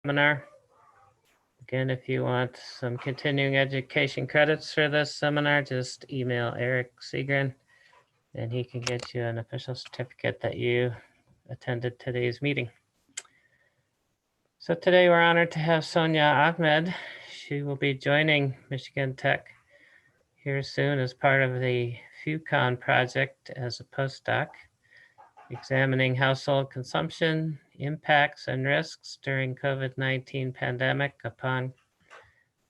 seminar. Again, if you want some continuing education credits for this seminar, just email Eric Seagren and he can get you an official certificate that you attended today's meeting. So today we're honored to have Sonya Ahmed. She will be joining Michigan Tech here soon as part of the FEWCON project as a postdoc, examining household consumption, impacts and risks during COVID-19 pandemic upon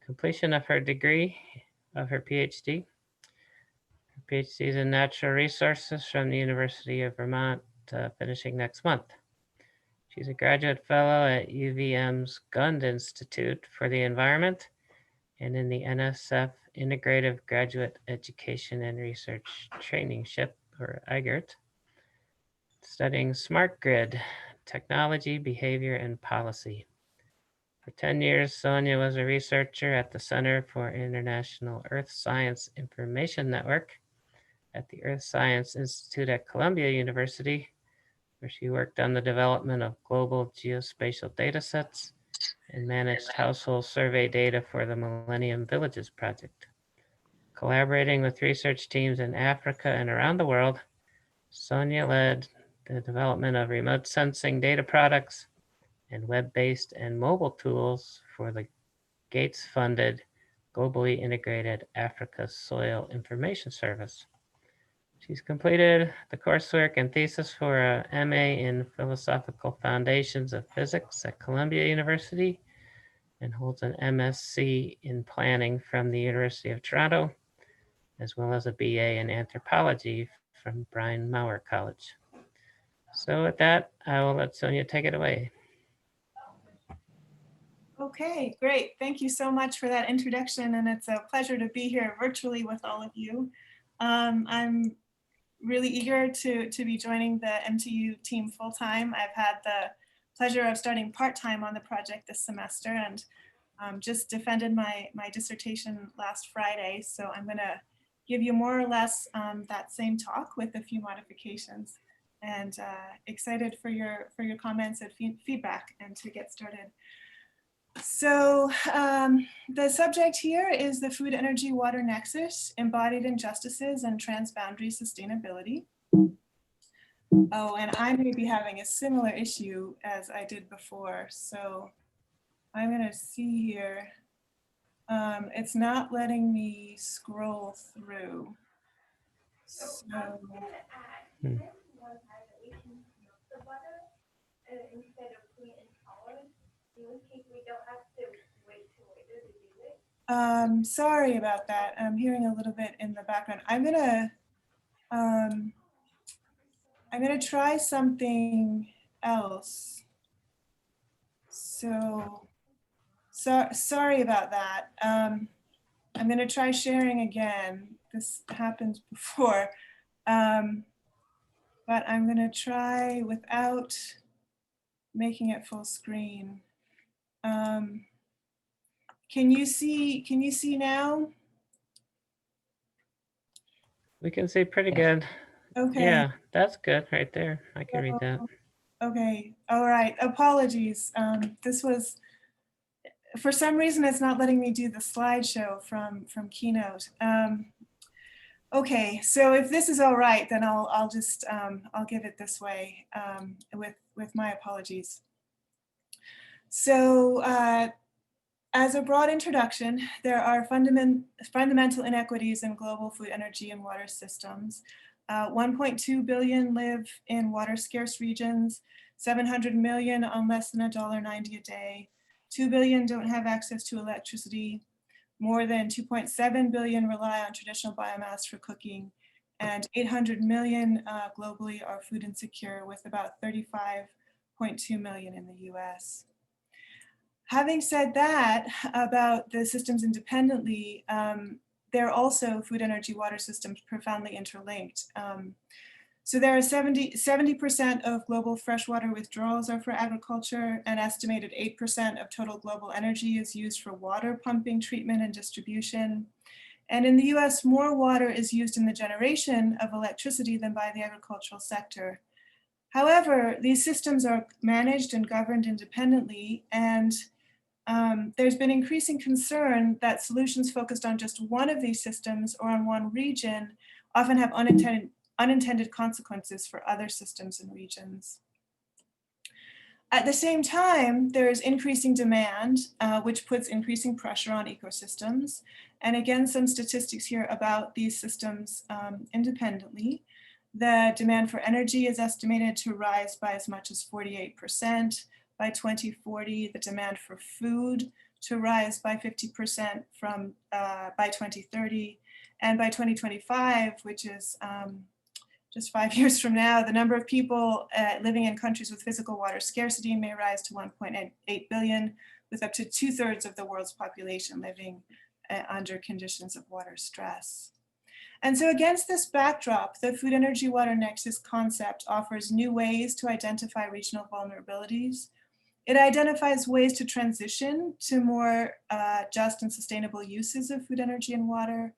completion of her degree of her Ph.D. Her Ph.D. is in natural resources from the University of Vermont, finishing next month. She's a graduate fellow at UVM's Gund Institute for the Environment and in the NSF Integrative Graduate Education and Research Traineeship, or IGERT, studying smart grid, technology, behavior, and policy. For 10 years, Sonya was a researcher at the Center for International Earth Science Information Network at the Earth Science Institute at Columbia University, where she worked on the development of global geospatial datasets and managed household survey data for the Millennium Villages Project. Collaborating with research teams in Africa and around the world, Sonya led the development of remote sensing data products and web-based and mobile tools for the Gates-funded Globally Integrated Africa Soil Information Service. She's completed the coursework and thesis for a MA in Philosophical Foundations of Physics at Columbia University and holds an MSc in Planning from the University of Toronto, as well as a BA in Anthropology from Bryn Mawr College. So with that, I will let Sonya take it away. Okay, great. Thank you so much for that introduction, and it's a pleasure to be here virtually with all of you. I'm really eager to be joining the MTU team full-time. I've had the pleasure of starting part-time on the project this semester and just defended my dissertation last Friday, so I'm gonna give you more or less that same talk with a few modifications, and excited for your comments and feedback and to get started. So the subject here is the food, energy, water nexus, embodied injustices and transboundary sustainability. Oh, and I may be having a similar issue as I did before. So I'm gonna see here. It's not letting me scroll through. So, sorry about that. I'm hearing a little bit in the background. I'm gonna try something else. So sorry about that. I'm gonna try sharing again. This happened before, but I'm gonna try without making it full screen. Can you see now? We can see pretty good. Okay. Yeah, that's good right there. I can read that. Okay, all right, apologies. This was, for some reason, it's not letting me do the slideshow from Keynote. Okay, so if this is all right, then I'll just, I'll give it this way with my apologies. So as a broad introduction, there are fundamental inequities in global food, energy, and water systems. 1.2 billion live in water scarce regions, 700 million on less than $1.90 a day, 2 billion don't have access to electricity, more than 2.7 billion rely on traditional biomass for cooking, and 800 million globally are food insecure, with about 35.2 million in the US. Having said that about the systems independently, they're also food, energy, water systems profoundly interlinked. So there are 70% of global freshwater withdrawals are for agriculture. An estimated 8% of total global energy is used for water pumping, treatment, and distribution. And in the US, more water is used in the generation of electricity than by the agricultural sector. However, these systems are managed and governed independently, and there's been increasing concern that solutions focused on just one of these systems or on one region often have unintended consequences for other systems and regions. At the same time, there is increasing demand, which puts increasing pressure on ecosystems. And again, some statistics here about these systems independently. The demand for energy is estimated to rise by as much as 48%. By 2040, the demand for food to rise by 50% by 2030. And by 2025, which is just 5 years from now, the number of people living in countries with physical water scarcity may rise to 1.8 billion, with up to 2/3 of the world's population living under conditions of water stress. And so against this backdrop, the food energy water nexus concept offers new ways to identify regional vulnerabilities. It identifies ways to transition to more just and sustainable uses of food, energy, and water.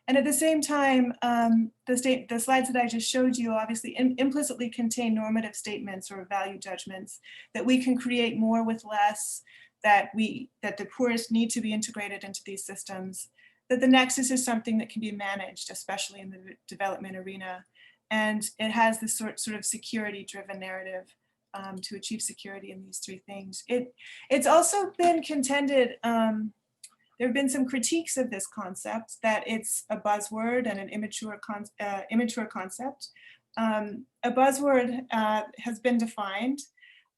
And at the same time, the slides that I just showed you obviously implicitly contain normative statements or value judgments that we can create more with less, that the poorest need to be integrated into these systems, that the nexus is something that can be managed, especially in the development arena. And it has this sort of security-driven narrative to achieve security in these three things. It's also been contended, there have been some critiques of this concept, that it's a buzzword and an immature concept. A buzzword has been defined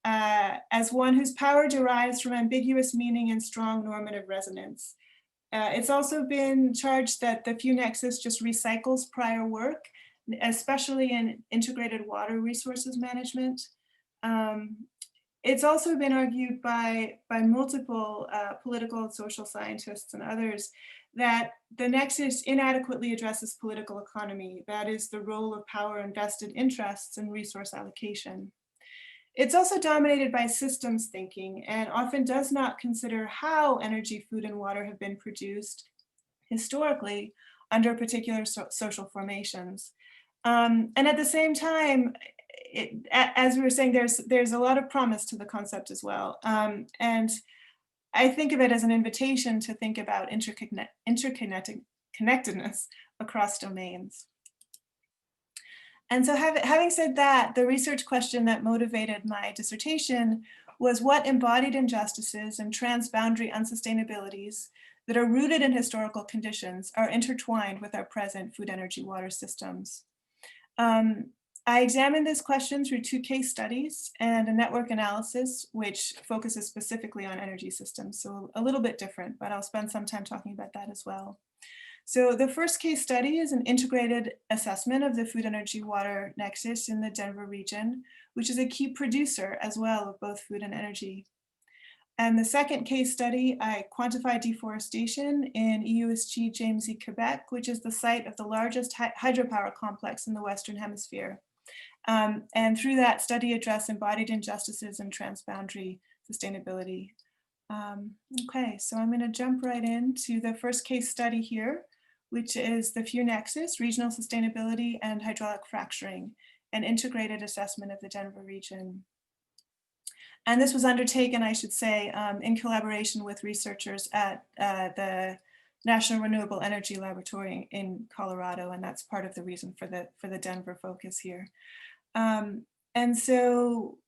as one whose power derives from ambiguous meaning and strong normative resonance. It's also been charged that the FEWNexus just recycles prior work, especially in integrated water resources management. It's also been argued by multiple political and social scientists and others that the nexus inadequately addresses political economy, that is the role of power and vested interests in resource allocation. It's also dominated by systems thinking and often does not consider how energy, food, and water have been produced historically under particular social formations. And at the same time, as we were saying, there's a lot of promise to the concept as well. And I think of it as an invitation to think about interconnectedness across domains. And so having said that, the research question that motivated my dissertation was what embodied injustices and transboundary unsustainabilities that are rooted in historical conditions are intertwined with our present food, energy, water systems. I examined this question through 2 case studies and a network analysis, which focuses specifically on energy systems. So a little bit different, but I'll spend some time talking about that as well. So the first case study is an integrated assessment of the food, energy, water nexus in the Denver region, which is a key producer as well of both food and energy. And the second case study, I quantified deforestation in EUSG James E. Quebec, which is the site of the largest hydropower complex in the Western Hemisphere. And through that study address embodied injustices and transboundary sustainability. Okay, so I'm gonna jump right into the first case study here, which is the FEWNexus, Regional Sustainability and Hydraulic Fracturing, an integrated assessment of the Denver region. And this was undertaken, I should say, in collaboration with researchers at the National Renewable Energy Laboratory in Colorado, and that's part of the reason for the Denver focus here. And so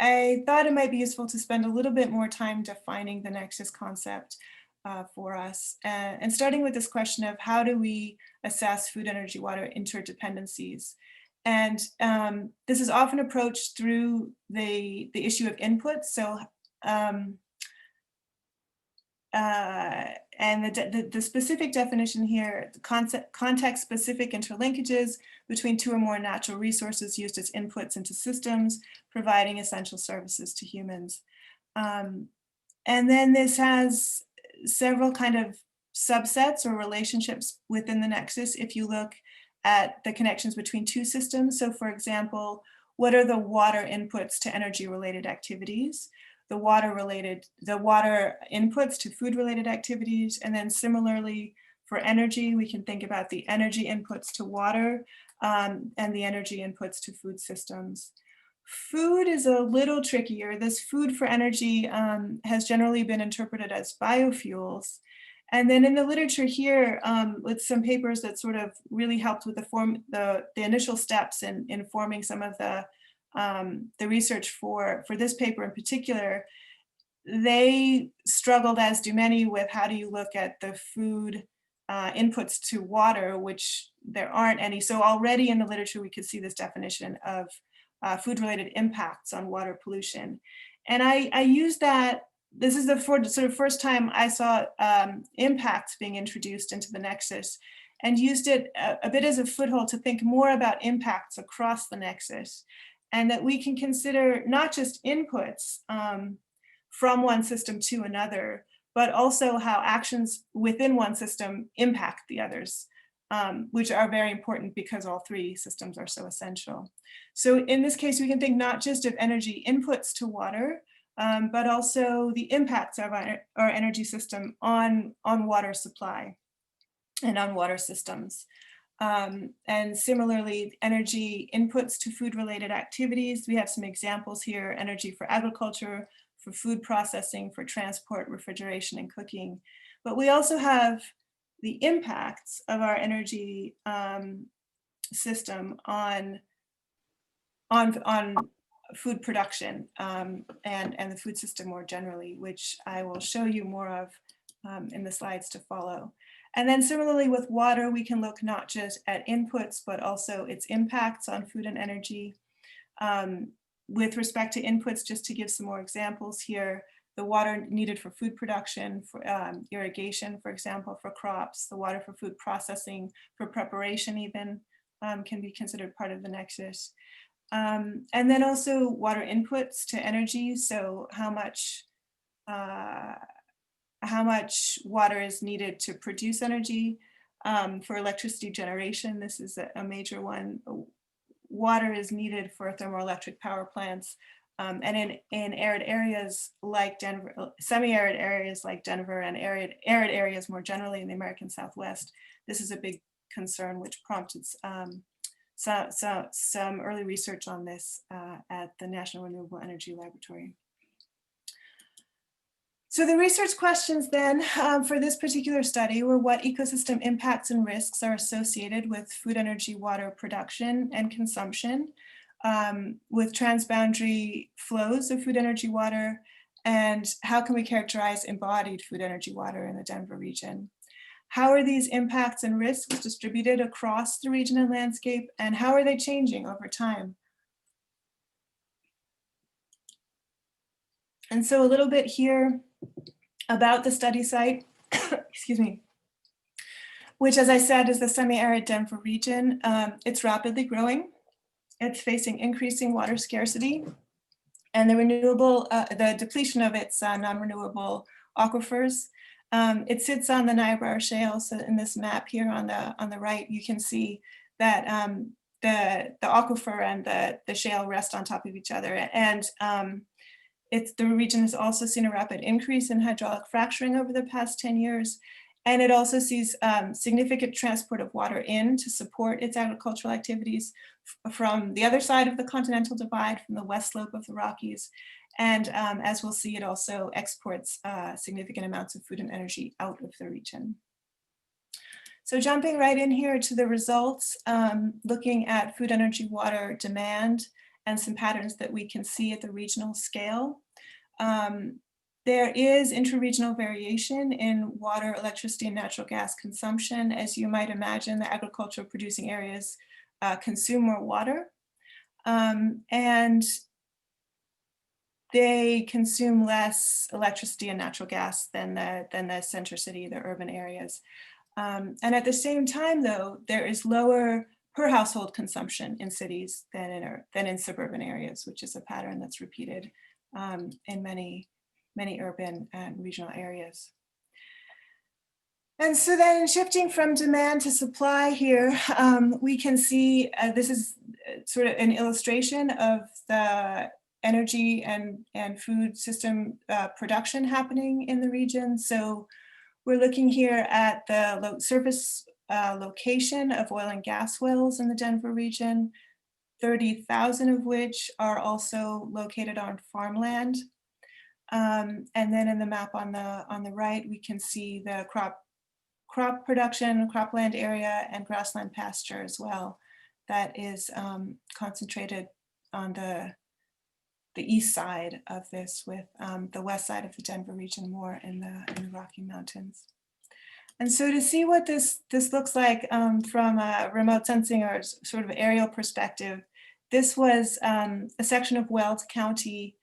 I thought it might be useful to spend a little bit more time defining the nexus concept for us, and starting with this question of how do we assess food, energy, water interdependencies. And this is often approached through the issue of input. So, and the specific definition here, context-specific interlinkages between 2 or more natural resources used as inputs into systems, providing essential services to humans. And then this has several kind of subsets or relationships within the nexus if you look at the connections between 2 systems. So for example, what are the water inputs to energy related activities? The water inputs to food related activities. And then similarly for energy, we can think about the energy inputs to water and the energy inputs to food systems. Food is a little trickier. This food for energy has generally been interpreted as biofuels. And then in the literature here, with some papers that sort of really helped with the initial steps in forming some of the research for this paper in particular, they struggled, as do many, with how do you look at the food inputs to water, which there aren't any. So already in the literature, we could see this definition of food-related impacts on water pollution. And I use that, this is the sort of first time I saw impacts being introduced into the Nexus, and used it a bit as a foothold to think more about impacts across the Nexus, and that we can consider not just inputs from one system to another, but also how actions within one system impact the others, which are very important because all three systems are so essential. So in this case, we can think not just of energy inputs to water, but also the impacts of our energy system on water supply and on water systems. And similarly, energy inputs to food-related activities. We have some examples here: energy for agriculture, for food processing, for transport, refrigeration, and cooking. But we also have the impacts of our energy system on food production and the food system more generally, which I will show you more of in the slides to follow. And then similarly with water, we can look not just at inputs, but also its impacts on food and energy. With respect to inputs, just to give some more examples here, the water needed for food production, for irrigation, for example, for crops, the water for food processing, for preparation even, can be considered part of the Nexus. And then also water inputs to energy, so how much water is needed to produce energy. For electricity generation, this is a major one. Water is needed for thermoelectric power plants. And in arid areas like Denver, semi-arid areas like Denver, and arid areas more generally in the American Southwest, this is a big concern, which prompted some early research on this at the National Renewable Energy Laboratory. So the research questions then for this particular study were what ecosystem impacts and risks are associated with food, energy, water production and consumption, with transboundary flows of food, energy, water, and how can we characterize embodied food, energy, water in the Denver region? How are these impacts and risks distributed across the region and landscape, and how are they changing over time? And so a little bit here about the study site, excuse me, which, as I said, is the semi-arid Denver region. It's rapidly growing. It's facing increasing water scarcity and the depletion of its non-renewable aquifers. It sits on the Niobrara Shale. So in this map here on the right, you can see that the aquifer and the shale rest on top of each other. And the region has also seen a rapid increase in hydraulic fracturing over the past 10 years. And it also sees significant transport of water in to support its agricultural activities from the other side of the continental divide, from the west slope of the Rockies. And as we'll see, it also exports significant amounts of food and energy out of the region. So jumping right in here to the results, looking at food, energy, water demand, and some patterns that we can see at the regional scale. There is interregional variation in water, electricity, and natural gas consumption. As you might imagine, the agricultural producing areas consume more water, and they consume less electricity and natural gas than the center city, the urban areas. And at the same time, though, there is lower per household consumption in cities than in suburban areas, which is a pattern that's repeated in many urban and regional areas. And so then shifting from demand to supply here, we can see this is sort of an illustration of the energy and food system production happening in the region. So we're looking here at the surface location of oil and gas wells in the Denver region. 30,000 of which are also located on farmland. And then in the map on the right, we can see the crop production, cropland area, and grassland pasture as well. That is concentrated on the east side of this, with the west side of the Denver region more in the Rocky Mountains. And so to see what this looks like from a remote sensing or sort of aerial perspective, this was a section of Weld County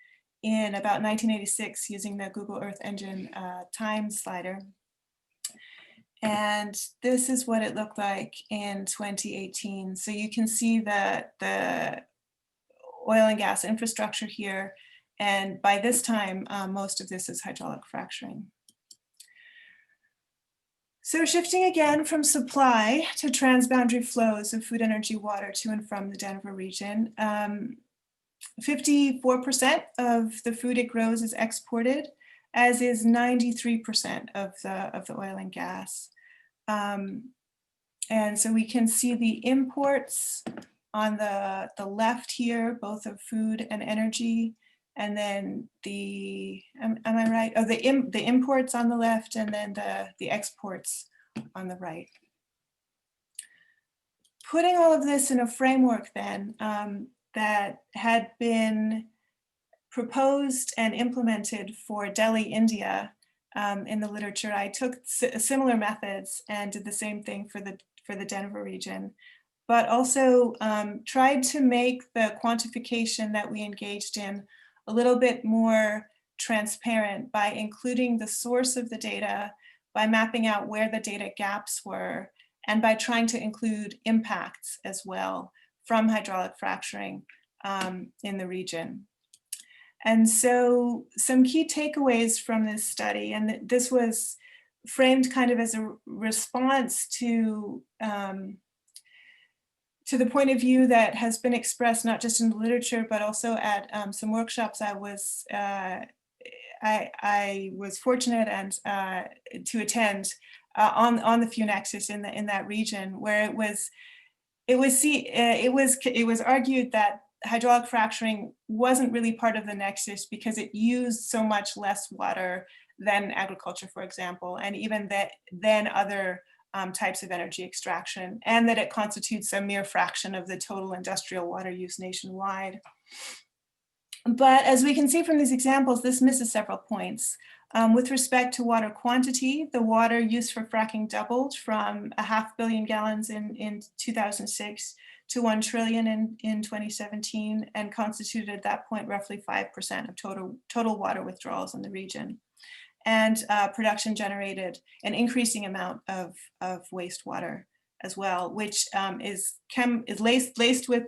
in about 1986 using the Google Earth Engine time slider. And this is what it looked like in 2018. So you can see the oil and gas infrastructure here. And by this time, most of this is hydraulic fracturing. So shifting again from supply to transboundary flows of food, energy, water to and from the Denver region, 54% of the food it grows is exported, as is 93% of the oil and gas. And so we can see the imports on the left here, both of food and energy, and then am I right? Oh, the imports on the left, and then the exports on the right. Putting all of this in a framework then that had been proposed and implemented for Delhi, India in the literature, I took similar methods and did the same thing for the Denver region, but also tried to make the quantification that we engaged in a little bit more transparent by including the source of the data, by mapping out where the data gaps were, and by trying to include impacts as well from hydraulic fracturing in the region. And so some key takeaways from this study, and this was framed kind of as a response to the point of view that has been expressed not just in the literature, but also at some workshops I was fortunate and to attend on the FEWCON in that region, where it was argued that hydraulic fracturing wasn't really part of the Nexus because it used so much less water than agriculture, for example, and even than other types of energy extraction, and that it constitutes a mere fraction of the total industrial water use nationwide. But as we can see from these examples, this misses several points. With respect to water quantity, the water used for fracking doubled from 500 million gallons in 2006 to 1 trillion in 2017, and constituted at that point roughly 5% of total water withdrawals in the region. And production generated an increasing amount of wastewater as well, which is laced with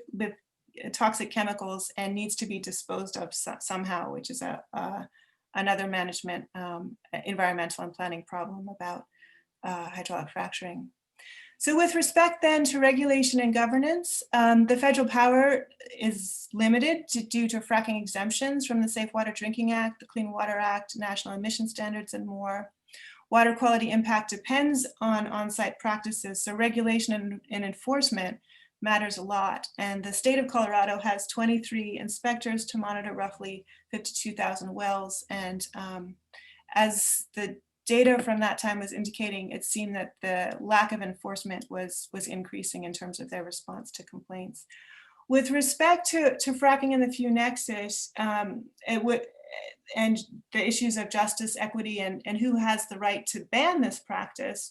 toxic chemicals and needs to be disposed of somehow, which is another management, environmental and planning problem about hydraulic fracturing. So with respect then to regulation and governance, the federal power is limited due to fracking exemptions from the Safe Water Drinking Act, the Clean Water Act, national emission standards, and more. Water quality impact depends on on-site practices, so regulation and enforcement matters a lot. And the state of Colorado has 23 inspectors to monitor roughly 52,000 wells. And as the data from that time was indicating, it seemed that the lack of enforcement was increasing in terms of their response to complaints. With respect to fracking in the FEW Nexus, and the issues of justice, equity, and who has the right to ban this practice,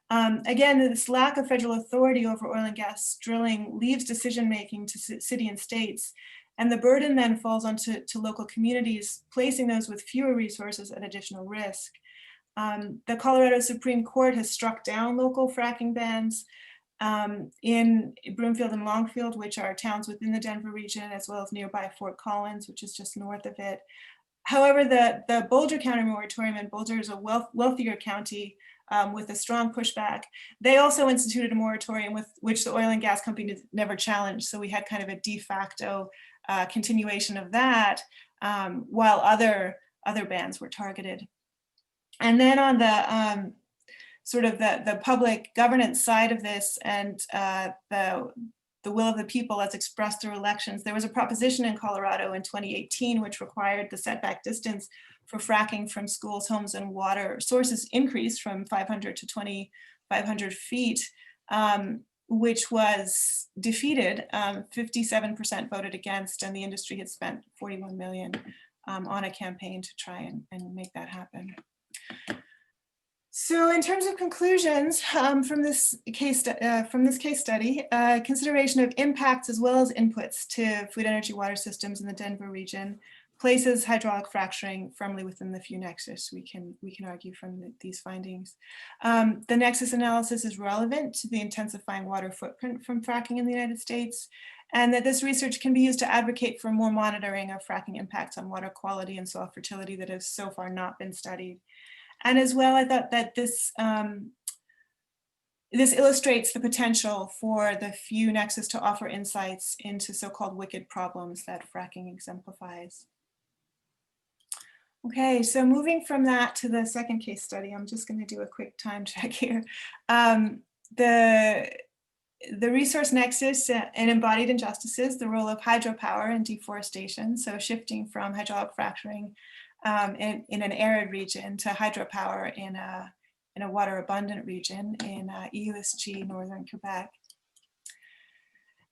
again, this lack of federal authority over oil and gas drilling leaves decision-making to city and states, and the burden then falls onto local communities, placing those with fewer resources at additional risk. The Colorado Supreme Court has struck down local fracking bans in Broomfield and Longfield, which are towns within the Denver region, as well as nearby Fort Collins, which is just north of it. However, the Boulder County moratorium, and Boulder is a wealthier county with a strong pushback. They also instituted a moratorium with which the oil and gas companies never challenged. So we had kind of a de facto continuation of that, while other bans were targeted. And then on the sort of the public governance side of this, and the the will of the people as expressed through elections. There was a proposition in Colorado in 2018 which required the setback distance for fracking from schools, homes, and water sources increase from 500 to 2,500 feet, which was defeated. 57% voted against, and the industry had spent $41 million on a campaign to try and make that happen. So in terms of conclusions from this case study, consideration of impacts as well as inputs to food, energy, water systems in the Denver region places hydraulic fracturing firmly within the FEW nexus. We can argue from these findings. The nexus analysis is relevant to the intensifying water footprint from fracking in the United States, and that this research can be used to advocate for more monitoring of fracking impacts on water quality and soil fertility that has so far not been studied. And as well, I thought that this illustrates the potential for the FEW nexus to offer insights into so-called wicked problems that fracking exemplifies. Okay, so moving from that to the second case study, I'm just going to do a quick time check here. The resource nexus and embodied injustices, the role of hydropower and deforestation, so shifting from hydraulic fracturing in an arid region to hydropower in a water abundant region in EUSG, northern Quebec.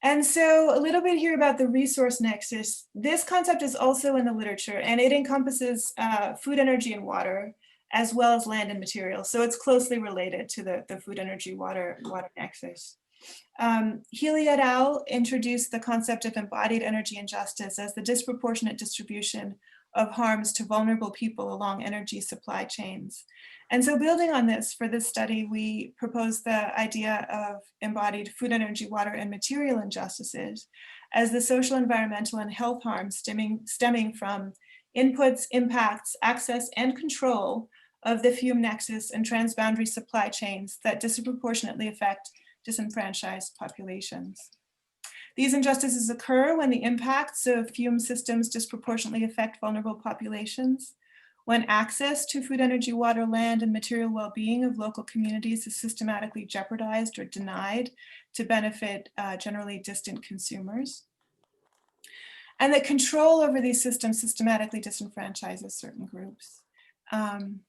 And so a little bit here about the resource nexus. This concept is also in the literature, and it encompasses food, energy, and water, as well as land and materials. So it's closely related to the food, energy, water nexus. Healy et al. Introduced the concept of embodied energy injustice as the disproportionate distribution of harms to vulnerable people along energy supply chains. And so building on this, for this study, we proposed the idea of embodied food, energy, water, and material injustices as the social, environmental, and health harms stemming from inputs, impacts, access, and control of the FEW nexus and transboundary supply chains that disproportionately affect disenfranchised populations. These injustices occur when the impacts of FEW systems disproportionately affect vulnerable populations, when access to food, energy, water, land, and material well-being of local communities is systematically jeopardized or denied to benefit generally distant consumers, and that control over these systems systematically disenfranchises certain groups. And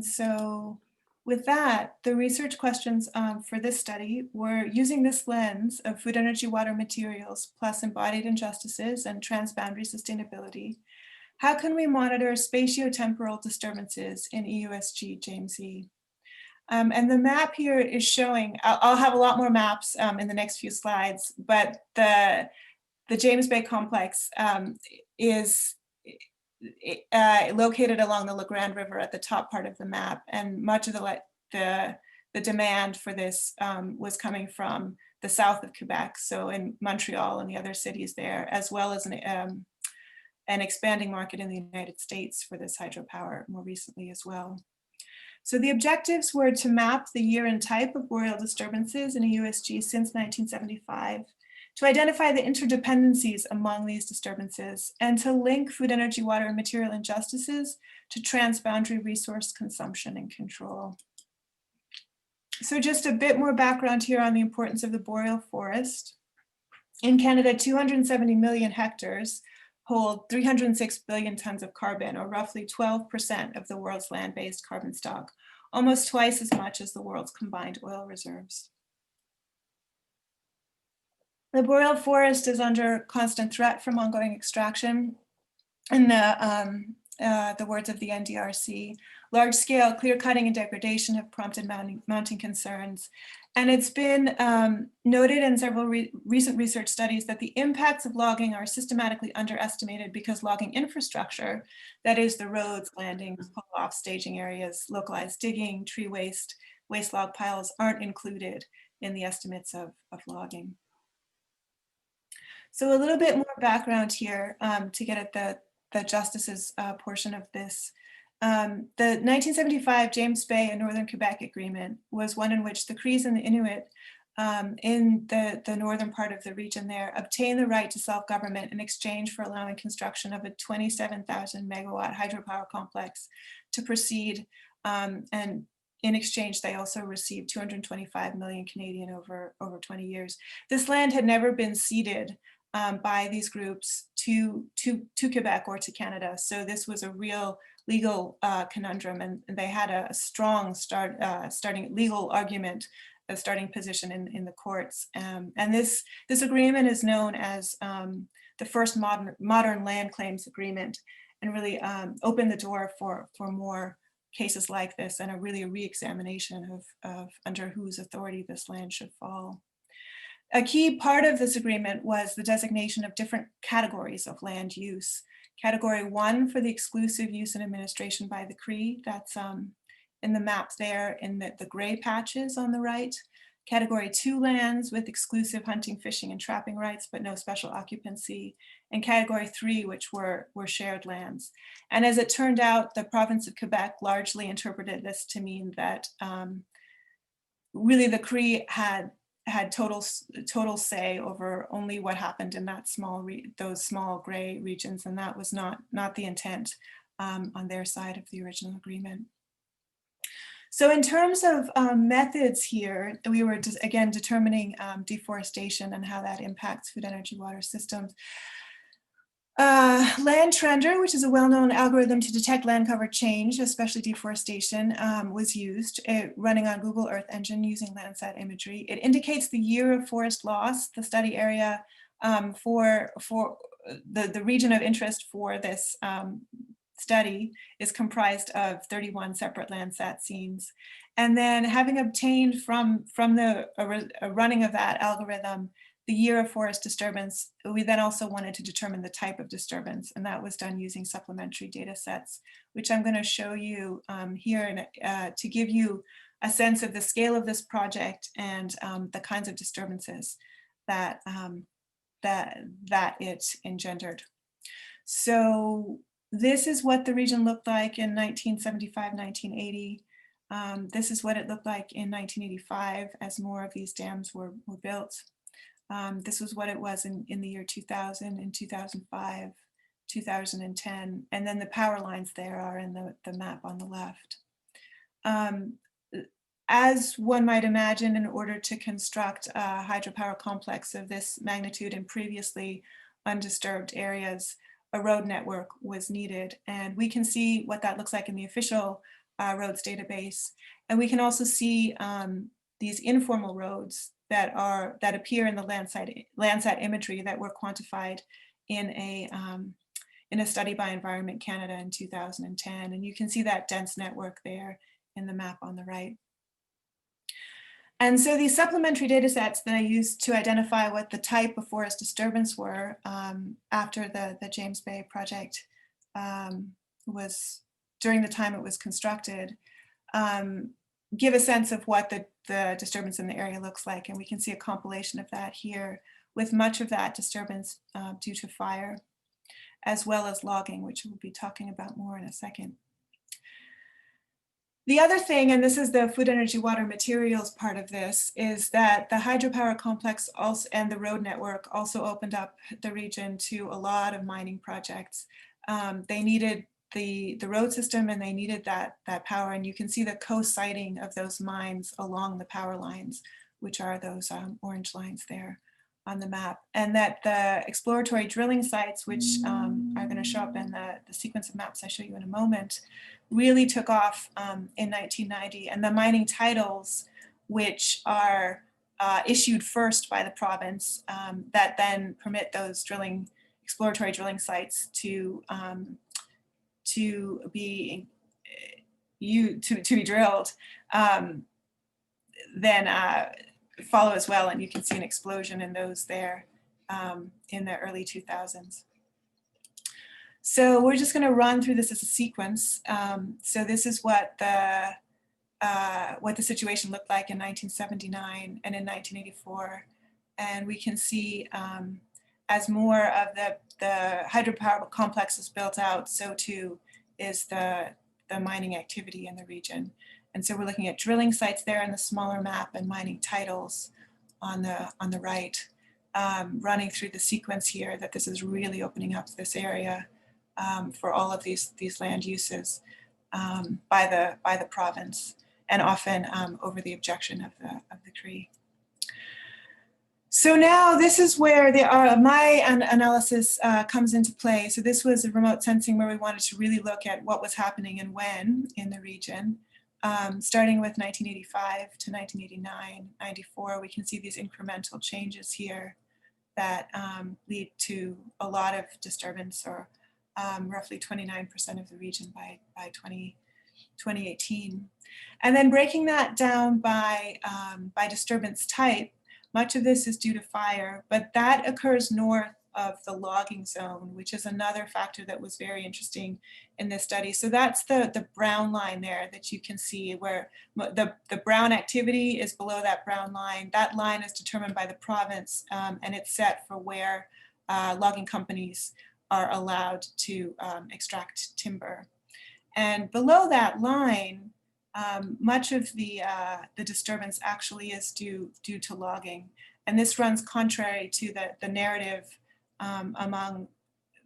so with that, the research questions for this study were using this lens of food, energy, water, materials, plus embodied injustices and transboundary sustainability. How can we monitor spatiotemporal disturbances in EUSG James E? And the map here is showing, I'll have a lot more maps in the next few slides, but the James Bay complex is located along the La Grande River at the top part of the map, and much of the demand for this was coming from the south of Quebec, so in Montreal and the other cities there, as well as an expanding market in the United States for this hydropower more recently as well. So the objectives were to map the year and type of boreal disturbances in EUSG since 1975, to identify the interdependencies among these disturbances, and to link food, energy, water, and material injustices to transboundary resource consumption and control. So just a bit more background here on the importance of the boreal forest. In Canada, 270 million hectares hold 306 billion tons of carbon, or roughly 12% of the world's land-based carbon stock, almost twice as much as the world's combined oil reserves. The boreal forest is under constant threat from ongoing extraction. In the words of the NDRC, large-scale clear-cutting and degradation have prompted mounting concerns. And it's been noted in several recent research studies that the impacts of logging are systematically underestimated because logging infrastructure, that is the roads, landings, pull-off, staging areas, localized digging, tree waste, waste log piles aren't included in the estimates of logging. So a little bit more background here to get at the justices portion of this. The 1975 James Bay and Northern Quebec Agreement was one in which the Crees and the Inuit in the northern part of the region there obtained the right to self-government in exchange for allowing construction of a 27,000 megawatt hydropower complex to proceed and in exchange, they also received 225 million Canadian over 20 years. This land had never been ceded by these groups to Quebec or to Canada. So this was a real legal conundrum, and they had a strong starting legal argument, a starting position in the courts. And this agreement is known as the first modern land claims agreement, and really opened the door for more cases like this, and really a re-examination of under whose authority this land should fall. A key part of this agreement was the designation of different categories of land use. Category 1 for the exclusive use and administration by the Cree, that's in the map there in the gray patches on the right. Category 2 lands with exclusive hunting, fishing, and trapping rights, but no special occupancy. And Category 3, which were shared lands. And as it turned out, the province of Quebec largely interpreted this to mean that really the Cree had total say over only what happened in that those small gray regions, and that was not the intent on their side of the original agreement. So in terms of methods here, we were again determining deforestation and how that impacts food, energy, water systems. Land Trender, which is a well-known algorithm to detect land cover change, especially deforestation, was used, running on Google Earth Engine using Landsat imagery. It indicates the year of forest loss. The study area for the region of interest for this study is comprised of 31 separate Landsat scenes. And then having obtained from the running of that algorithm the year of forest disturbance, we then also wanted to determine the type of disturbance, and that was done using supplementary data sets, which I'm going to show you here to give you a sense of the scale of this project and the kinds of disturbances that it engendered. So this is what the region looked like in 1975, 1980. This is what it looked like in 1985 as more of these dams were built. This was what it was in the year 2000, in 2005, 2010, and then the power lines there are in the map on the left. As one might imagine, in order to construct a hydropower complex of this magnitude in previously undisturbed areas, a road network was needed. And we can see what that looks like in the official roads database. And we can also see these informal roads that appear in the Landsat imagery that were quantified in a study by Environment Canada in 2010. And you can see that dense network there in the map on the right. And so these supplementary data sets that I used to identify what the type of forest disturbance were after the James Bay project was, during the time it was constructed, give a sense of what the disturbance in the area looks like. And we can see a compilation of that here, with much of that disturbance due to fire, as well as logging, which we'll be talking about more in a second. The other thing, and this is the food, energy, water, materials part of this, is that the hydropower complex also and the road network also opened up the region to a lot of mining projects. They needed the road system, and they needed that power, and you can see the co-siting of those mines along the power lines, which are those orange lines there on the map. And that the exploratory drilling sites, which are going to show up in the sequence of maps I show you in a moment, really took off in 1990. And the mining titles, which are issued first by the province, that then permit those exploratory drilling sites to be drilled, then follow as well, and you can see an explosion in those there in the early 2000s. So we're just going to run through this as a sequence. So this is what the situation looked like in 1979 and in 1984, and we can see as more of the hydropower complex is built out, so too is the mining activity in the region. And so we're looking at drilling sites there in the smaller map and mining titles on the right, running through the sequence here that this is really opening up this area for all of these land uses by the province. and often over the objection of the Cree. So now this is where my analysis comes into play. So this was a remote sensing where we wanted to really look at what was happening and when in the region. Starting with 1985 to 1989, 94, we can see these incremental changes here that lead to a lot of disturbance, or roughly 29% of the region by 2018. And then breaking that down by disturbance type, much of this is due to fire, but that occurs north of the logging zone, which is another factor that was very interesting in this study. So that's the brown line there that you can see, where the brown activity is below that brown line. That line is determined by the province, and it's set for where logging companies are allowed to extract timber. And below that line, much of the disturbance actually is due to logging. And this runs contrary to the narrative among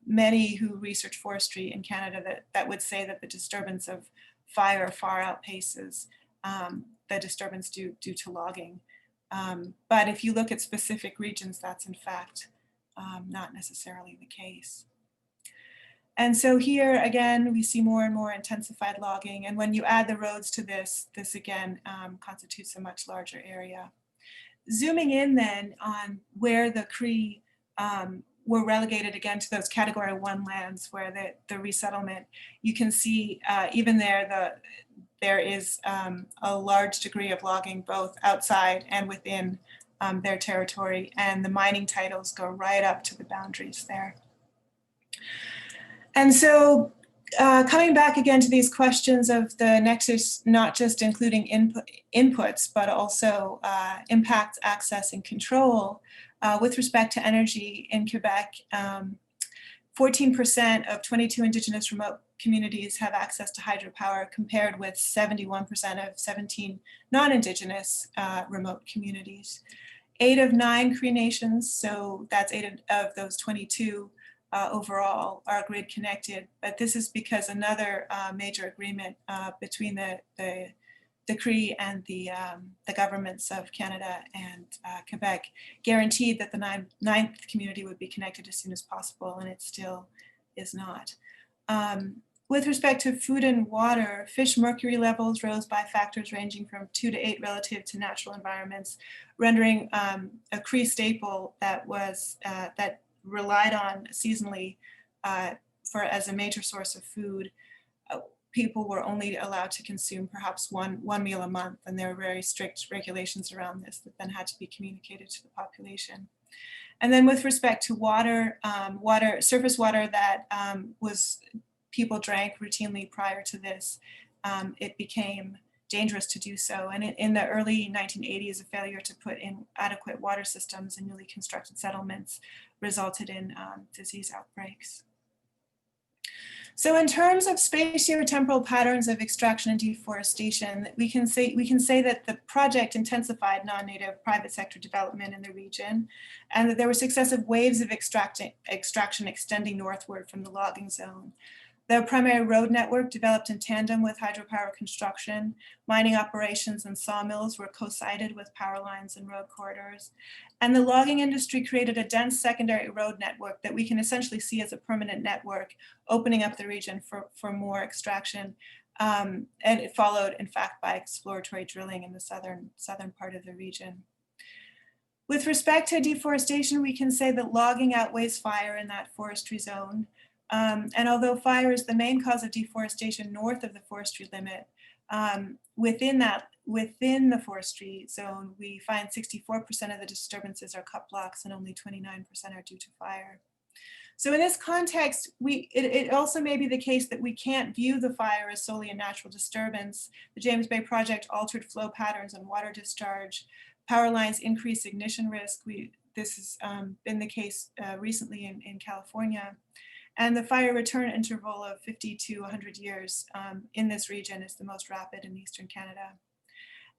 many who research forestry in Canada that would say that the disturbance of fire far outpaces the disturbance due to logging. But if you look at specific regions, that's in fact not necessarily the case. And so here again, we see more and more intensified logging. And when you add the roads to this again constitutes a much larger area. Zooming in then on where the Cree were relegated again to those Category 1 lands where the resettlement, you can see even there is a large degree of logging both outside and within their territory, and the mining titles go right up to the boundaries there. And so coming back again to these questions of the nexus, not just including inputs, but also impacts, access, and control, with respect to energy in Quebec, 14% of 22 Indigenous remote communities have access to hydropower, compared with 71% of 17 non-Indigenous remote communities. 8 of 9 Cree nations, so that's 8 of those 22, overall are grid connected, but this is because another major agreement between the Cree and the governments of Canada and Quebec guaranteed that the ninth community would be connected as soon as possible, and it still is not. With respect to food and water, fish mercury levels rose by factors ranging from 2 to 8 relative to natural environments, rendering a Cree staple that was that relied on seasonally as a major source of food. People were only allowed to consume perhaps one meal a month, and there were very strict regulations around this that then had to be communicated to the population. And then with respect to water, surface water that people drank routinely prior to this, it became dangerous to do so. And in the early 1980s, a failure to put in adequate water systems in newly constructed settlements resulted in disease outbreaks. So in terms of spatiotemporal patterns of extraction and deforestation, we can say that the project intensified non-native private sector development in the region, and that there were successive waves of extraction extending northward from the logging zone. The primary road network developed in tandem with hydropower construction. Mining operations and sawmills were co-sited with power lines and road corridors. And the logging industry created a dense secondary road network that we can essentially see as a permanent network, opening up the region for more extraction. And it followed, in fact, by exploratory drilling in the southern part of the region. With respect to deforestation, we can say that logging outweighs fire in that forestry zone. And although fire is the main cause of deforestation north of the forestry limit, within the forestry zone, we find 64% of the disturbances are cut blocks and only 29% are due to fire. So in this context, it also may be the case that we can't view the fire as solely a natural disturbance. The James Bay project altered flow patterns and water discharge. Power lines increase ignition risk. This has been the case recently in California. And the fire return interval of 50 to 100 years in this region is the most rapid in Eastern Canada.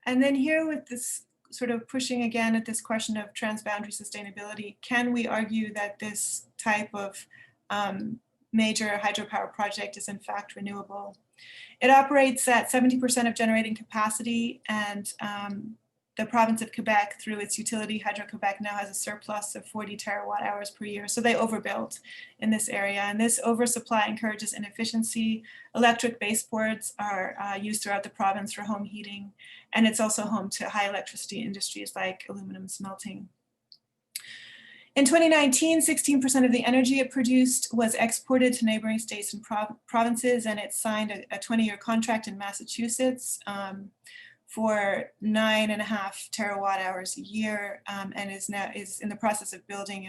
And then here with this sort of pushing again at this question of transboundary sustainability, can we argue that this type of major hydropower project is in fact renewable? It operates at 70% of generating capacity, and the province of Quebec, through its utility, Hydro-Quebec, now has a surplus of 40 terawatt hours per year. So they overbuilt in this area, and this oversupply encourages inefficiency. Electric baseboards are used throughout the province for home heating, and it's also home to high electricity industries like aluminum smelting. In 2019, 16% of the energy it produced was exported to neighboring states and provinces, and it signed a 20-year contract in Massachusetts for 9.5 terawatt hours a year, and is in the process of building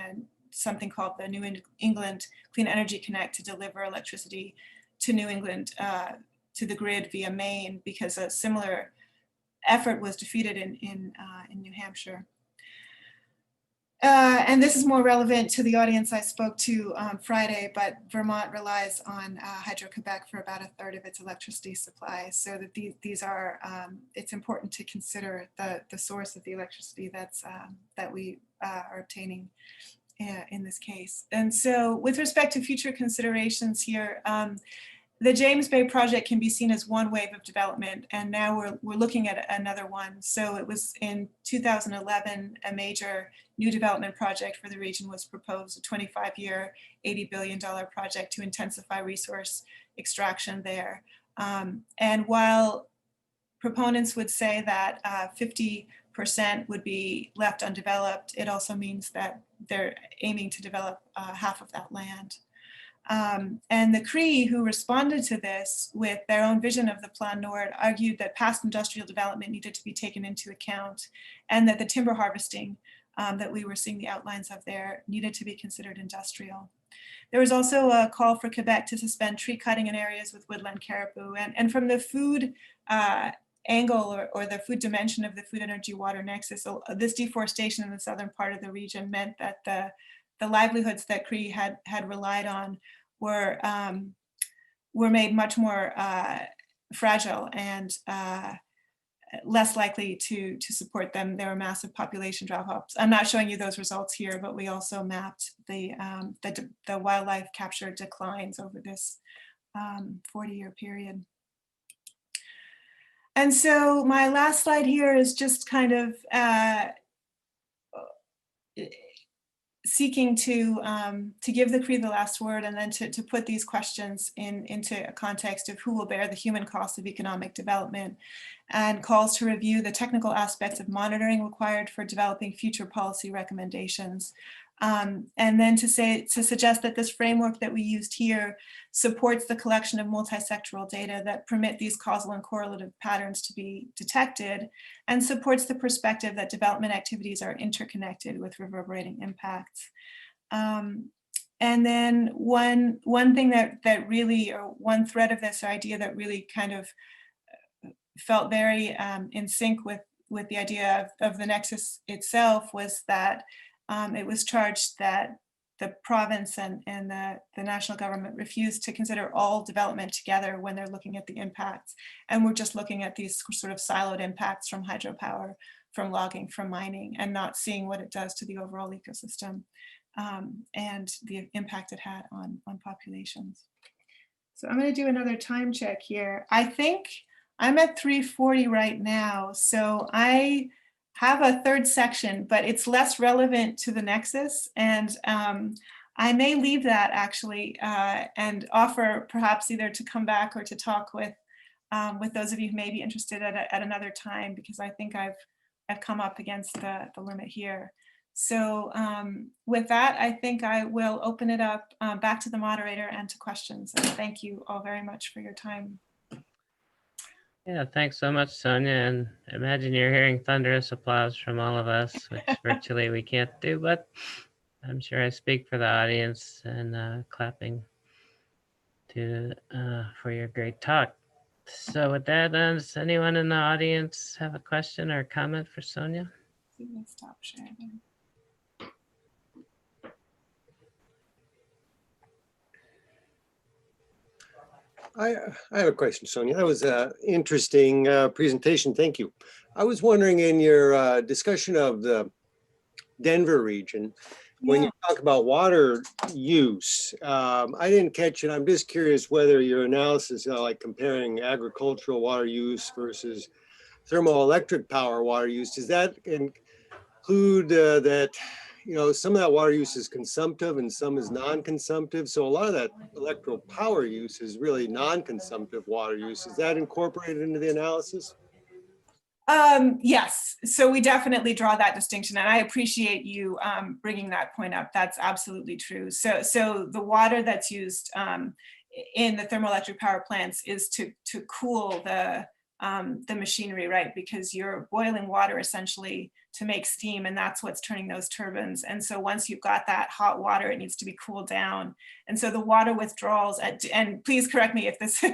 something called the New England Clean Energy Connect to deliver electricity to New England to the grid via Maine, because a similar effort was defeated in New Hampshire. And this is more relevant to the audience I spoke to on Friday, but Vermont relies on Hydro-Quebec for about 1/3 of its electricity supply. So that these are, it's important to consider the source of the electricity that we are obtaining in this case. And so with respect to future considerations here, the James Bay project can be seen as one wave of development, and now we're looking at another one. So it was in 2011, a major new development project for the region was proposed, a 25-year, $80 billion project to intensify resource extraction there. And while proponents would say that 50% would be left undeveloped, it also means that they're aiming to develop half of that land. And the Cree, who responded to this with their own vision of the Plan Nord, argued that past industrial development needed to be taken into account, and that the timber harvesting that we were seeing the outlines of there needed to be considered industrial. There was also a call for Quebec to suspend tree cutting in areas with woodland caribou. And from the food angle or the food dimension of the food energy water nexus, this deforestation in the southern part of the region meant that the livelihoods that Cree had relied on were made much more fragile and less likely to support them. There were massive population drop-offs. I'm not showing you those results here, but we also mapped the wildlife capture declines over this 40-year period. And so my last slide here is just kind of seeking to give the Cree the last word, and then to put these questions into a context of who will bear the human cost of economic development, and calls to review the technical aspects of monitoring required for developing future policy recommendations. And then to suggest that this framework that we used here supports the collection of multi-sectoral data that permit these causal and correlative patterns to be detected, and supports the perspective that development activities are interconnected with reverberating impacts. And then one thing that really, or one thread of this idea that really kind of felt very in sync with the idea of the Nexus itself was that it was charged that the province and the national government refused to consider all development together when they're looking at the impacts. And we're just looking at these sort of siloed impacts from hydropower, from logging, from mining, and not seeing what it does to the overall ecosystem and the impact it had on populations. So I'm going to do another time check here. I think I'm at 3:40 right now, so I have a third section, but it's less relevant to the Nexus, and I may leave that actually and offer perhaps either to come back or to talk with those of you who may be interested at another time, because I think I've come up against the limit here. So with that, I think I will open it up back to the moderator and to questions. And thank you all very much for your time. Yeah, thanks so much, Sonya. And imagine you're hearing thunderous applause from all of us, which virtually we can't do, but I'm sure I speak for the audience and clapping for your great talk. So with that, does anyone in the audience have a question or comment for Sonya? Stop sharing. I have a question, Sonya. That was an interesting presentation. Thank you. I was wondering, in your discussion of the Denver region, when Yeah. you talk about water use, I didn't catch it. I'm just curious whether your analysis, like comparing agricultural water use versus thermoelectric power water use, does that include that, some of that water use is consumptive and some is non-consumptive. So a lot of that electrical power use is really non-consumptive water use. Is that incorporated into the analysis? Yes, so we definitely draw that distinction, and I appreciate you bringing that point up. That's absolutely true. So the water that's used in the thermoelectric power plants is to cool the machinery, right? Because you're boiling water essentially to make steam, and that's what's turning those turbines. And so once you've got that hot water, it needs to be cooled down. And so the water withdrawals, and please correct me if this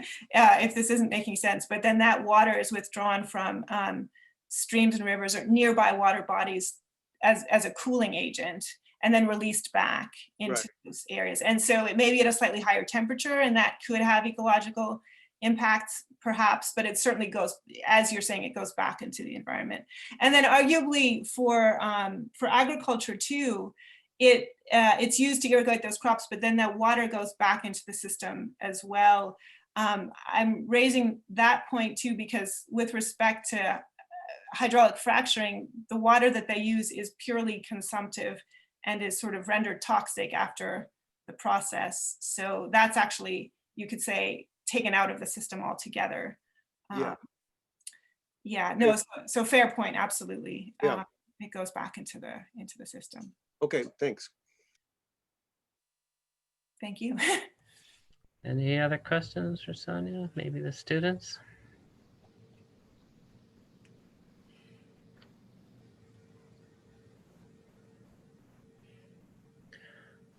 isn't making sense, but then that water is withdrawn from streams and rivers or nearby water bodies as a cooling agent, and then released back into those areas. And so it may be at a slightly higher temperature, and that could have ecological impacts perhaps, but it certainly goes, as you're saying, it goes back into the environment. And then arguably for agriculture too, it's used to irrigate those crops, but then that water goes back into the system as well. I'm raising that point too, because with respect to hydraulic fracturing, the water that they use is purely consumptive and is sort of rendered toxic after the process. So that's actually, you could say, taken out of the system altogether. Yeah, no, so fair point, absolutely. Yeah. It goes back into the system. Okay, thanks. Thank you. Any other questions for Sonya? Maybe the students?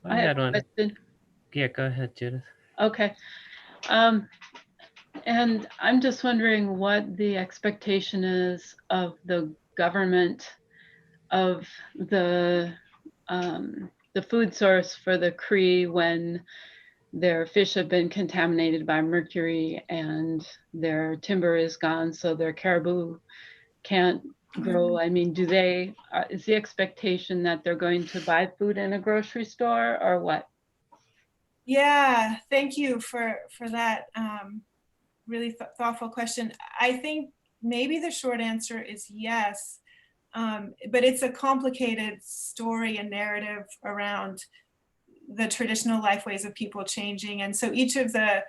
I had a question. Yeah, go ahead, Judith. Okay. And I'm just wondering what the expectation is of the government of the food source for the Cree when their fish have been contaminated by mercury and their timber is gone, so their caribou can't grow. I mean, is the expectation that they're going to buy food in a grocery store or what? Yeah, thank you for that really thoughtful question. I think maybe the short answer is yes, but it's a complicated story and narrative around the traditional life ways of people changing. And so each of the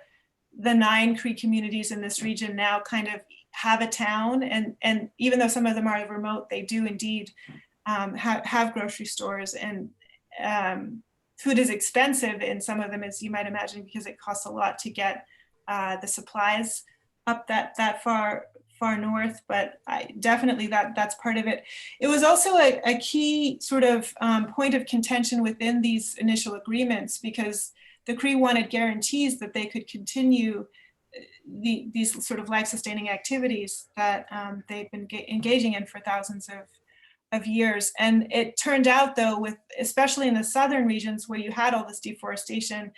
9 Cree communities in this region now kind of have a town, and even though some of them are remote, they do indeed have grocery stores, and food is expensive in some of them, as you might imagine, because it costs a lot to get the supplies up that far north, but definitely that's part of it. It was also a key sort of point of contention within these initial agreements, because the Cree wanted guarantees that they could continue these sort of life-sustaining activities that they've been engaging in for thousands of years. And it turned out, though, especially in the southern regions where you had all this deforestation,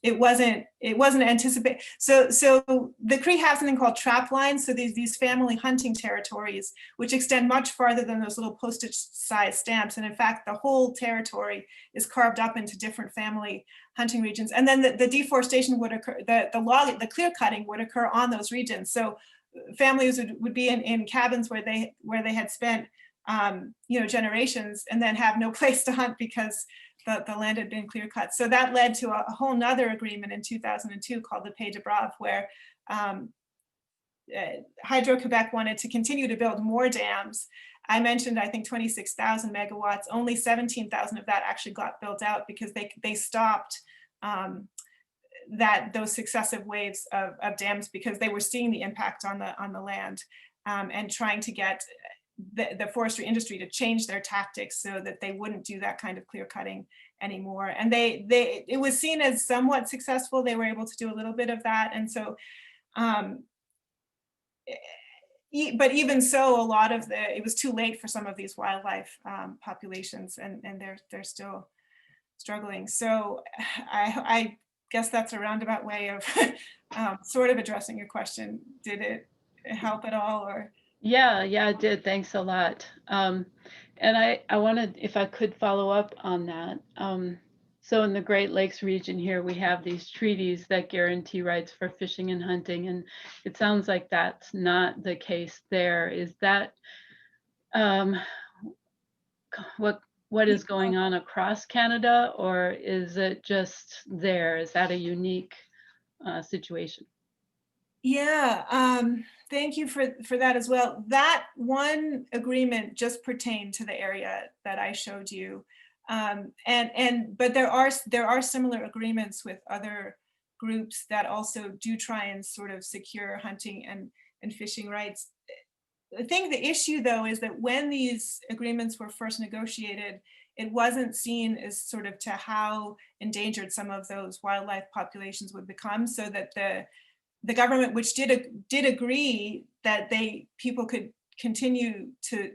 it wasn't anticipated. So the Cree have something called trap lines. So these family hunting territories, which extend much farther than those little postage-sized stamps. And in fact, the whole territory is carved up into different family hunting regions. And then the deforestation would occur, the clear cutting would occur on those regions. So families would be in cabins where they had spent generations, and then have no place to hunt because the land had been clear cut. So that led to a whole nother agreement in 2002 called the Pays de Brave, where Hydro-Quebec wanted to continue to build more dams. I mentioned, I think, 26,000 megawatts. Only 17,000 of that actually got built out because they stopped those successive waves of dams because they were seeing the impact on the land, and trying to get the forestry industry to change their tactics so that they wouldn't do that kind of clear cutting anymore. And it was seen as somewhat successful. They were able to do a little bit of that. And so, but even so, a lot of it was too late for some of these wildlife populations, and they're still struggling. So I guess that's a roundabout way of sort of addressing your question. Did it help at all, or? Yeah, it did. Thanks a lot. And I wanted, if I could follow up on that. So in the Great Lakes region here, we have these treaties that guarantee rights for fishing and hunting, and it sounds like that's not the case there. Is that what is going on across Canada, or is it just there? Is that a unique situation? Yeah, thank you for that as well. That one agreement just pertained to the area that I showed you. But there are similar agreements with other groups that also do try and sort of secure hunting and fishing rights. I think the issue though is that when these agreements were first negotiated, it wasn't seen as sort of to how endangered some of those wildlife populations would become, so that the government, which did agree that people could continue to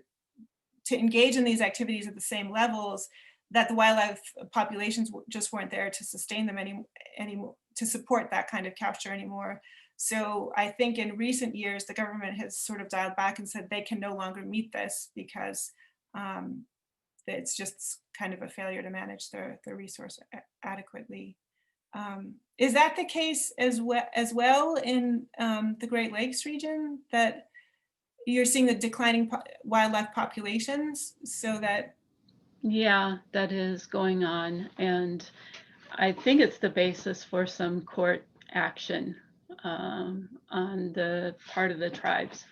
engage in these activities at the same levels, that the wildlife populations just weren't there to sustain them anymore, to support that kind of capture anymore. So I think in recent years, the government has sort of dialed back and said they can no longer meet this because it's just kind of a failure to manage their resource adequately. Is that the case as well in the Great Lakes region, that you're seeing the declining wildlife populations, so that? Yeah, that is going on. And I think it's the basis for some court action on the part of the tribes.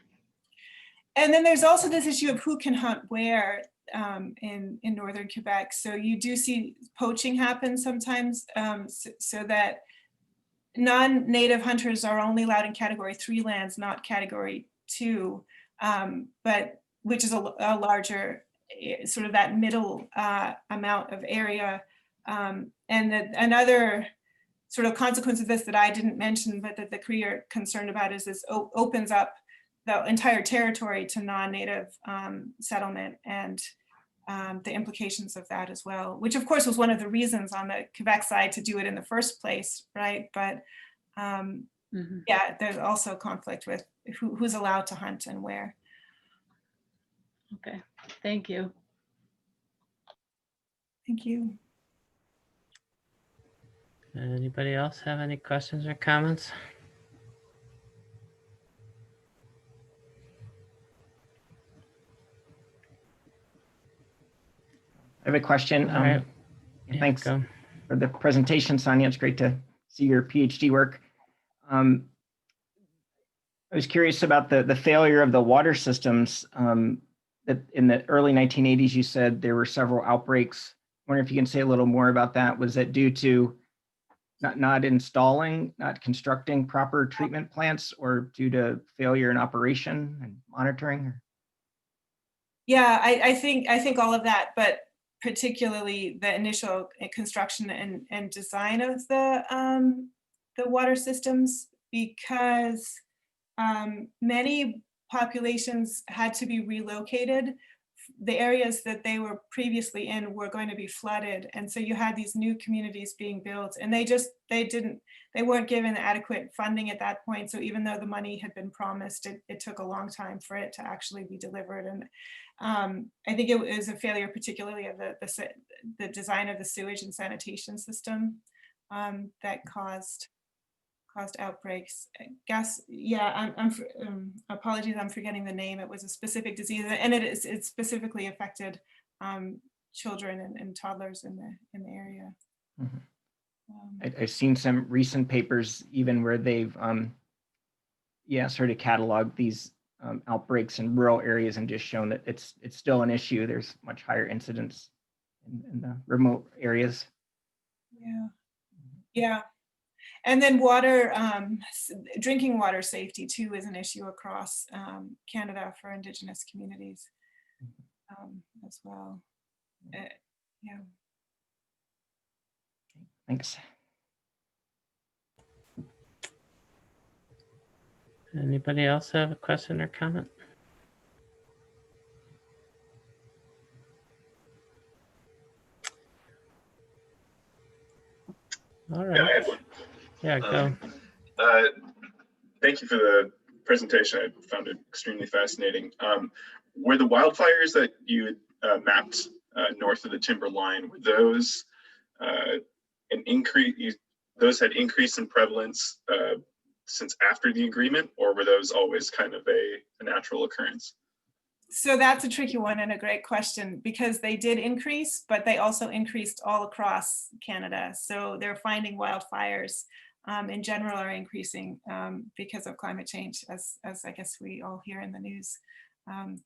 And then there's also this issue of who can hunt where in northern Quebec. So you do see poaching happen sometimes, so that non-native hunters are only allowed in Category 3 lands, not Category 2, but which is a larger, sort of that middle amount of area. And another sort of consequence of this that I didn't mention, but that the Cree are concerned about, is this opens up the entire territory to non-native settlement, and the implications of that as well, which of course was one of the reasons on the Quebec side to do it in the first place, right? But yeah, there's also conflict with who's allowed to hunt and where. Okay, thank you. Thank you. Anybody else have any questions or comments? I have a question. All right. Yeah, Thanks go. for the presentation, Sonya. It's great to see your PhD work. I was curious about the failure of the water systems. That in the early 1980s, you said there were several outbreaks. I wonder if you can say a little more about that. Was it due to not constructing proper treatment plants, or due to failure in operation and monitoring? Yeah, I think all of that, but particularly the initial construction and design of the water systems, because many populations had to be relocated. The areas that they were previously in were going to be flooded, and so you had these new communities being built, and they weren't given adequate funding at that point. So even though the money had been promised, it took a long time for it to actually be delivered. And I think it was a failure, particularly of the design of the sewage and sanitation system that caused outbreaks. I guess, yeah, apologies, I'm forgetting the name. It was a specific disease, and it specifically affected children and toddlers in the area. Mm-hmm. I've seen some recent papers even where they've sort of cataloged these outbreaks in rural areas and just shown that it's still an issue. There's much higher incidence in the remote areas. Yeah. And then water, drinking water safety too is an issue across Canada for Indigenous communities as well. Yeah. Thanks. Anybody else have a question or comment? All right. Yeah, I had one. Yeah, go. Thank you for the presentation. I found it extremely fascinating. Were the wildfires that you mapped north of the timberline, were those an increase? Those had increased in prevalence since after the agreement, or were those always kind of a natural occurrence? So that's a tricky one and a great question, because they did increase, but they also increased all across Canada. So they're finding wildfires in general are increasing because of climate change, as I guess we all hear in the news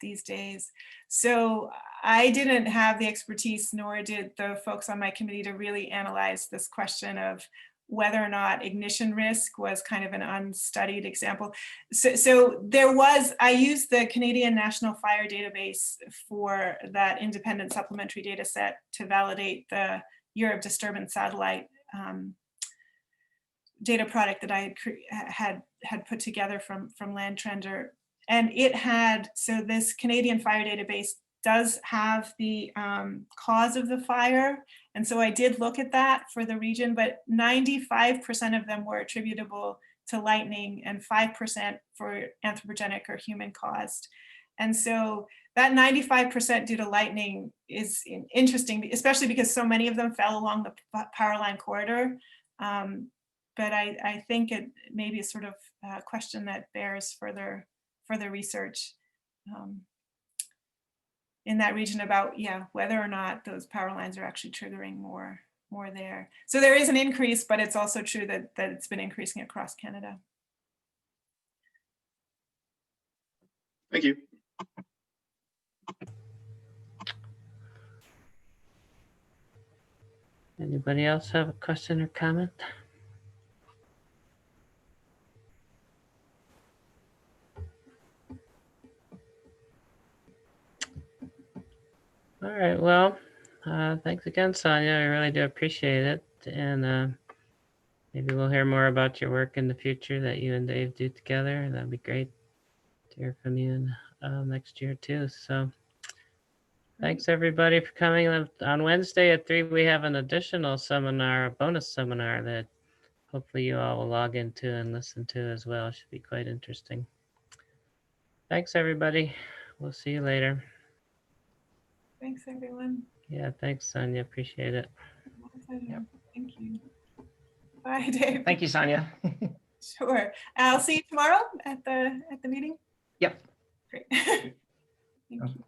these days. So I didn't have the expertise, nor did the folks on my committee, to really analyze this question of whether or not ignition risk was kind of an unstudied example. So there was, I used the Canadian National Fire Database for that independent supplementary data set to validate the Year of Disturbance satellite data product that I had put together from Landtrender. And it had, so this Canadian Fire Database does have the cause of the fire. And so I did look at that for the region, but 95% of them were attributable to lightning and 5% for anthropogenic or human caused. And so that 95% due to lightning is interesting, especially because so many of them fell along the power line corridor. But I think it may be a sort of question that bears further research in that region about, yeah, whether or not those power lines are actually triggering more there. So there is an increase, but it's also true that it's been increasing across Canada. Thank you. Anybody else have a question or comment? All right, well, thanks again, Sonya. I really do appreciate it. And maybe we'll hear more about your work in the future that you and Dave do together. That'd be great to hear from you in, next year too. So thanks everybody for coming. On Wednesday at 3, we have an additional seminar, a bonus seminar that hopefully you all will log into and listen to as well. It should be quite interesting. Thanks everybody. We'll see you later. Thanks, everyone. Yeah, thanks, Sonya. Appreciate it. Yep. Thank you. Bye, Dave. Thank you, Sonya. Sure. I'll see you tomorrow at the meeting. Yep. Great. Thank you.